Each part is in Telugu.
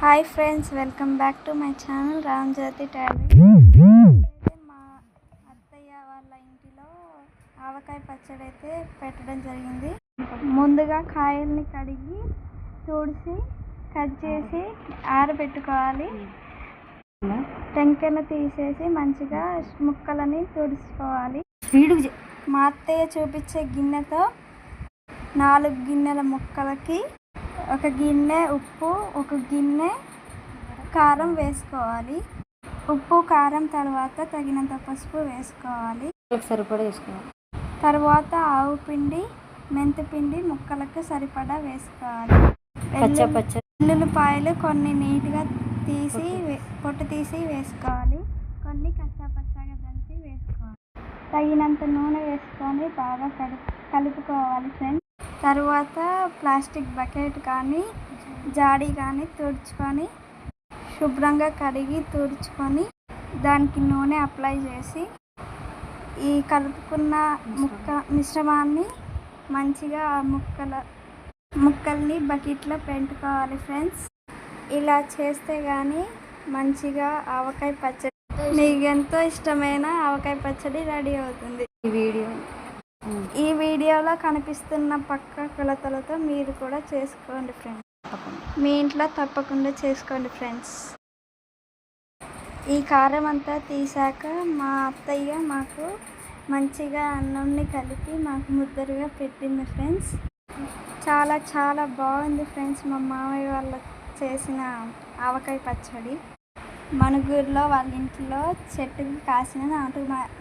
Hi friends, welcome back to my channel Ramjyothi tailoring. అయితే మా అత్తయ్య వాళ్ళ ఇంటిలో ఆవకాయ పచ్చడి అయితే పెట్టడం జరిగింది. ముందుగా కాయల్ని కడిగి తుడిచి కట్ చేసి ఆరబెట్టుకోవాలి. టెంకను తీసేసి మంచిగా ముక్కలని తుడుచుకోవాలి. మా అత్తయ్య చూపించే గిన్నెతో 4 గిన్నెల ముక్కలకి 1 గిన్నె ఉప్పు, 1 గిన్నె కారం వేసుకోవాలి. ఉప్పు కారం తర్వాత తగినంత పసుపు వేసుకోవాలి. సరిపడా వేసుకోవాలి. తర్వాత ఆవు పిండి, మెంతిపిండి ముక్కలకు సరిపడా వేసుకోవాలి. వెల్లుల్లిపాయలు కొన్ని నీట్గా తీసి పొట్టు తీసి వేసుకోవాలి. కొన్ని కచ్చాపచ్చాగా దంచి వేసుకోవాలి. తగినంత నూనె వేసుకొని బాగా కలుపుకోవాలి ఫ్రెండ్స్. తర్వాత ప్లాస్టిక్ బకెట్ కానీ జాడీ కానీ తుడుచుకొని శుభ్రంగా కడిగి తుడుచుకొని దానికి నూనె అప్లై చేసి ఈ కలుపుకున్న మిశ్రమాన్ని మంచిగా ఆ ముక్కల్ని బకెట్లో పెట్టుకోవాలి ఫ్రెండ్స్. ఇలా చేస్తే కానీ మంచిగా ఆవకాయ పచ్చడి, మీకు ఎంతో ఇష్టమైన ఆవకాయ పచ్చడి రెడీ అవుతుంది. ఈ వీడియోలో కనిపిస్తున్న పక్క కొలతలతో మీరు కూడా చేసుకోండి ఫ్రెండ్స్. మీ ఇంట్లో తప్పకుండా చేసుకోండి ఫ్రెండ్స్. ఈ కారం అంతా తీసాక మా అత్తయ్య మాకు మంచిగా అన్నంని కలిపి మాకు ముద్దరుగా పెట్టింది ఫ్రెండ్స్. చాలా చాలా బాగుంది ఫ్రెండ్స్. మా మామయ్య వాళ్ళు చేసిన ఆవకాయ పచ్చడి మనుగూరులో వాళ్ళ ఇంట్లో చెట్టుకి కాసిన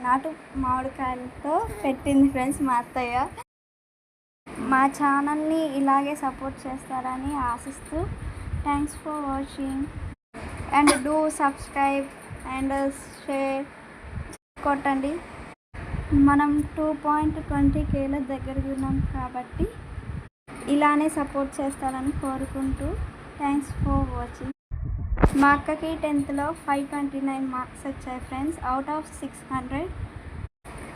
నాటు మామిడికాయలతో పెట్టింది ఫ్రెండ్స్ మా అత్తయ్య. మా ఛానల్ని ఇలాగే సపోర్ట్ చేస్తారని ఆశిస్తూ thanks for watching and do subscribe and share కొట్టండి. మనం 2.20K దగ్గరకు ఉన్నాం కాబట్టి ఇలానే సపోర్ట్ చేస్తారని కోరుకుంటూ థ్యాంక్స్ ఫర్ వాచింగ్. మా అక్కకి 10th లో 529 మార్క్స్ వచ్చాయి friends, out of 600.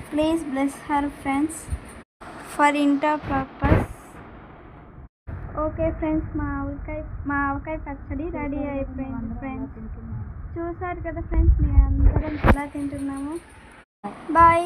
Please bless her friends for inter purpose. Okay friends, మా ఆవకాయ పచ్చడి రెడీ అయిపోయింది ఫ్రెండ్స్. చూసారు కదా ఫ్రెండ్స్, మేము అందరం ఎలా తింటున్నాము. బాయ్.